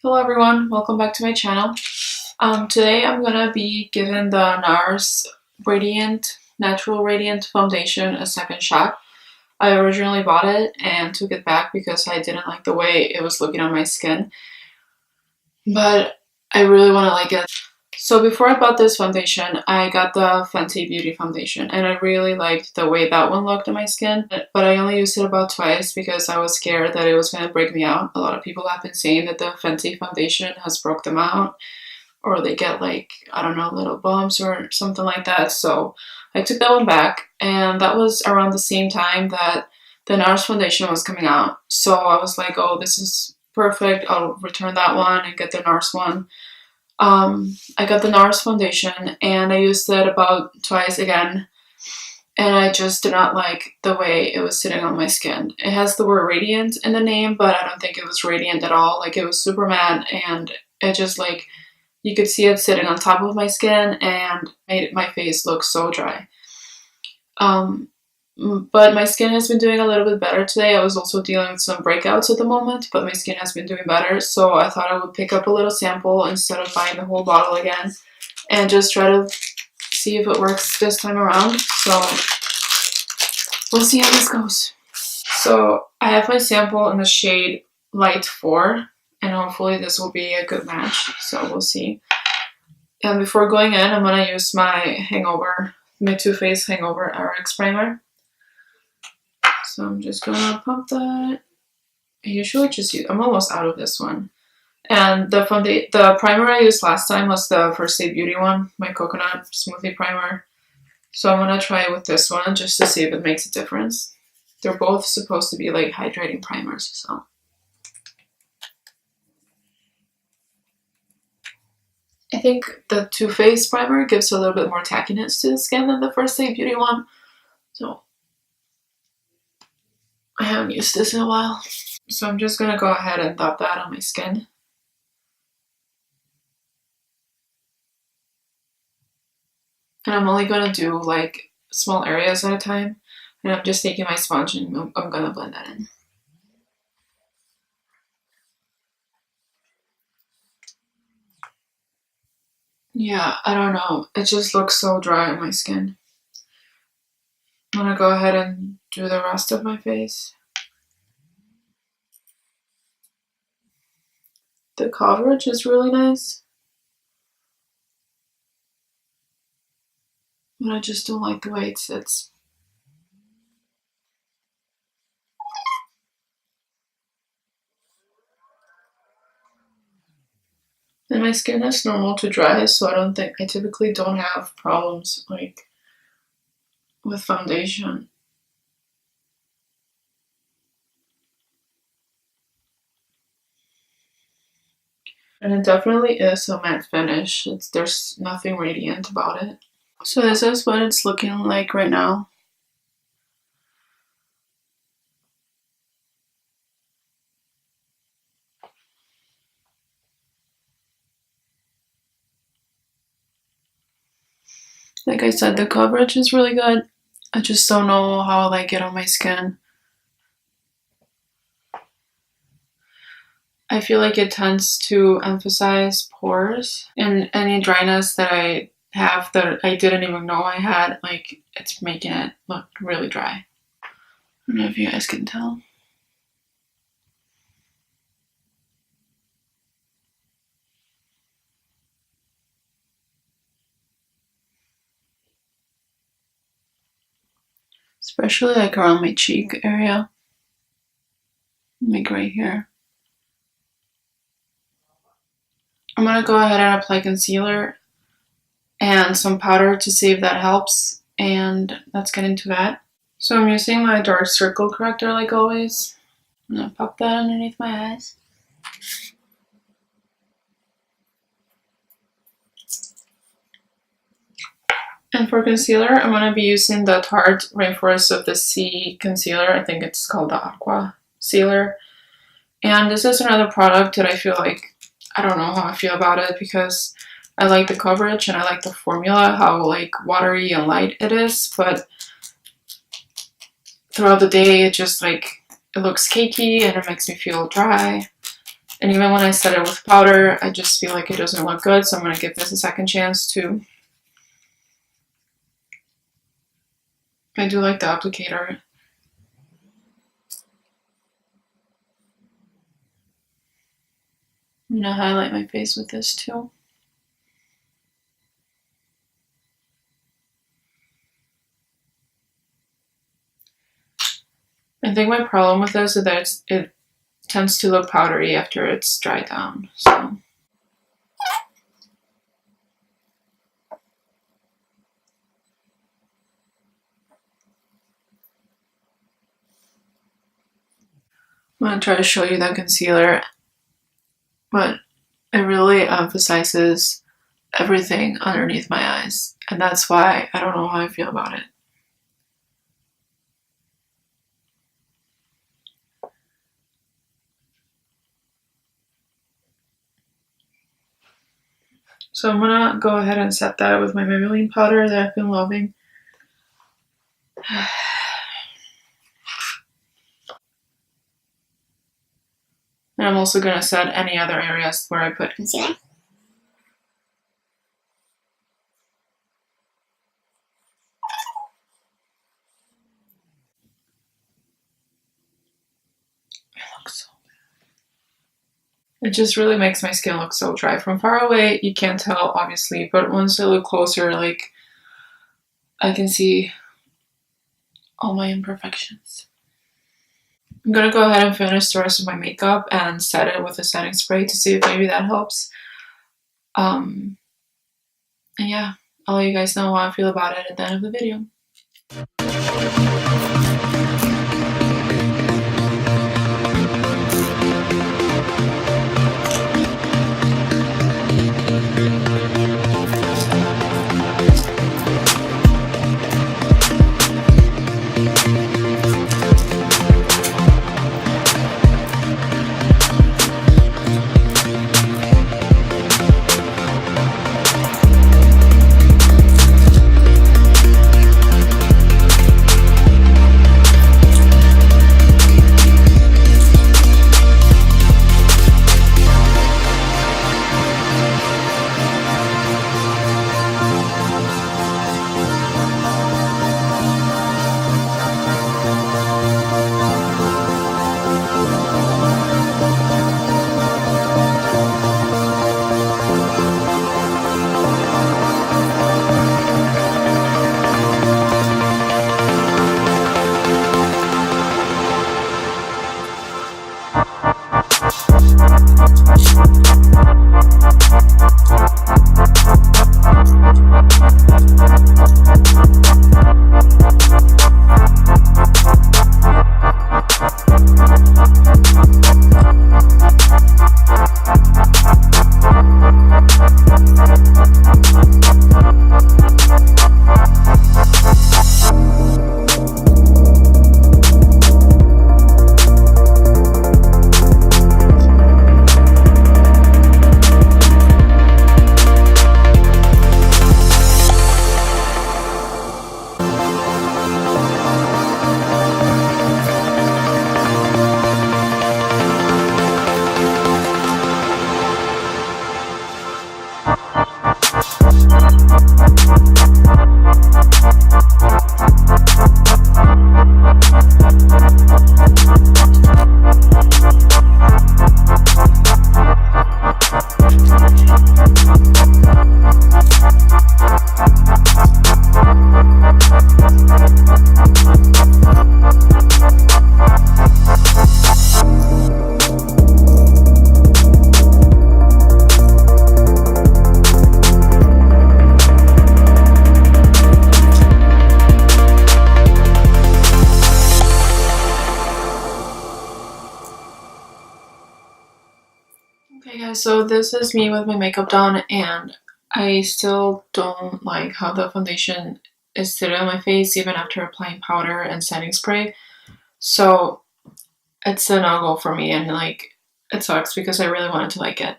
Hello everyone, welcome back to my channel. Today I'm gonna be giving the Nars Natural Radiant Foundation a second shot. I originally bought it and took it back because I didn't like the way it was looking on my skin, but I really want to like it. So before I bought this foundation, I got the Fenty Beauty foundation and I really liked the way that one looked on my skin, but I only used it about twice because I was scared that it was going to break me out. A lot of people have been saying that the Fenty foundation has broke them out, or they get like, I don't know, little bumps or something like that. So I took that one back, and that was around the same time that the Nars foundation was coming out. So I was like, oh, this is perfect. I'll return that one and get the Nars one. I got the Nars foundation and I used it about twice again, and I just did not like the way it was sitting on my skin. It has the word radiant in the name, but I don't think it was radiant at all. Like, it was super matte, and it just, like, you could see it sitting on top of my skin and made my face look so dry. But my skin has been doing a little bit better today. I was also dealing with some breakouts at the moment, but my skin has been doing better. So I thought I would pick up a little sample instead of buying the whole bottle again and just try to see if it works this time around. So we'll see how this goes. So I have my sample in the shade Light 4, and hopefully this will be a good match. So we'll see. And before going in, I'm going to use my Too Faced Hangover RX Primer. So I'm just gonna pump that. I usually just use, I'm almost out of this one. And the primer I used last time was the First Aid Beauty one, my coconut smoothie primer. So I'm gonna try it with this one just to see if it makes a difference. They're both supposed to be like hydrating primers, so. I think the Too Faced primer gives a little bit more tackiness to the skin than the First Aid Beauty one. So I haven't used this in a while. So I'm just gonna go ahead and dab that on my skin. And I'm only gonna do like small areas at a time. And I'm just taking my sponge and I'm gonna blend that in. Yeah, I don't know. It just looks so dry on my skin. I'm gonna go ahead and do the rest of my face. The coverage is really nice, but I just don't like the way it sits. And my skin is normal to dry, so I typically don't have problems like with foundation. And it definitely is a matte finish. There's nothing radiant about it. So this is what it's looking like right now. Like I said, the coverage is really good. I just don't know how I like it on my skin. I feel like it tends to emphasize pores, and any dryness that I have that I didn't even know I had, like, it's making it look really dry. I don't know if you guys can tell. Especially like around my cheek area. Like right here. I'm gonna go ahead and apply concealer and some powder to see if that helps, and let's get into that. So I'm using my dark circle corrector like always. I'm gonna pop that underneath my eyes. And for concealer, I'm gonna be using the Tarte Rainforest of the Sea concealer. I think it's called the Aqua Sealer. And this is another product that I feel like, I don't know how I feel about it, because I like the coverage and I like the formula, how like watery and light it is, but throughout the day it just like, it looks cakey and it makes me feel dry. And even when I set it with powder, I just feel like it doesn't look good, so I'm going to give this a second chance too. I do like the applicator. I'm going to highlight my face with this too. I think my problem with this is that it tends to look powdery after it's dried down. So I'm going to try to show you that concealer, but it really emphasizes everything underneath my eyes, and that's why I don't know how I feel about it. So I'm gonna go ahead and set that with my Maybelline powder that I've been loving. And I'm also gonna set any other areas where I put concealer. It looks so bad. It just really makes my skin look so dry. From far away, you can't tell, obviously, but once I look closer, like, I can see all my imperfections. I'm gonna go ahead and finish the rest of my makeup and set it with a setting spray to see if maybe that helps. And yeah, I'll let you guys know how I feel about it at the end of the video. Okay guys, so this is me with my makeup done, and I still don't like how the foundation is sitting on my face even after applying powder and setting spray. So it's a no-go for me, and like, it sucks because I really wanted to like it.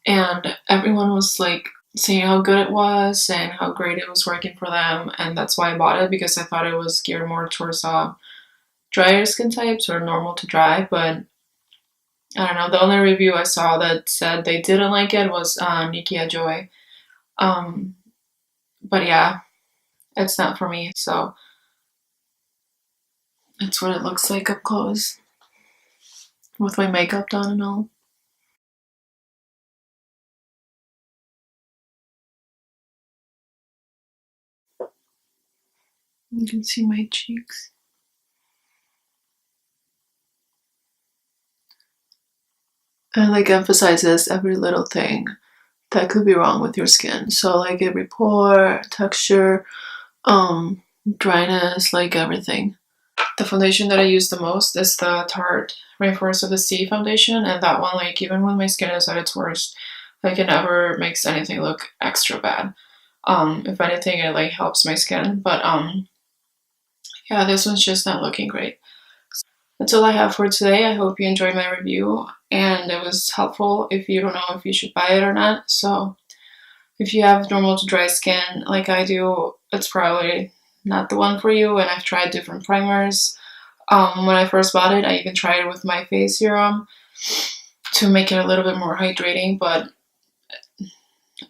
And everyone was like saying how good it was and how great it was working for them, and that's why I bought it, because I thought it was geared more towards drier skin types or normal to dry. But I don't know, the only review I saw that said they didn't like it was Nikia Joy. But yeah, it's not for me, so that's what it looks like up close with my makeup done and all. You can see my cheeks. And like emphasizes every little thing that could be wrong with your skin. So like every pore, texture, dryness, like everything. The foundation that I use the most is the Tarte Rainforest of the Sea foundation, and that one, like, even when my skin is at its worst, like, it never makes anything look extra bad. If anything, it like helps my skin, but yeah, this one's just not looking great. That's all I have for today. I hope you enjoyed my review and it was helpful if you don't know if you should buy it or not. So if you have normal to dry skin like I do, it's probably not the one for you. And I've tried different primers. When I first bought it, I even tried it with my face serum to make it a little bit more hydrating, but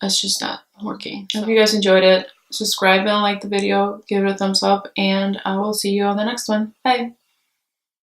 it's just not working. So, if you guys enjoyed it, subscribe and like the video, give it a thumbs up, and I will see you on the next one. Bye!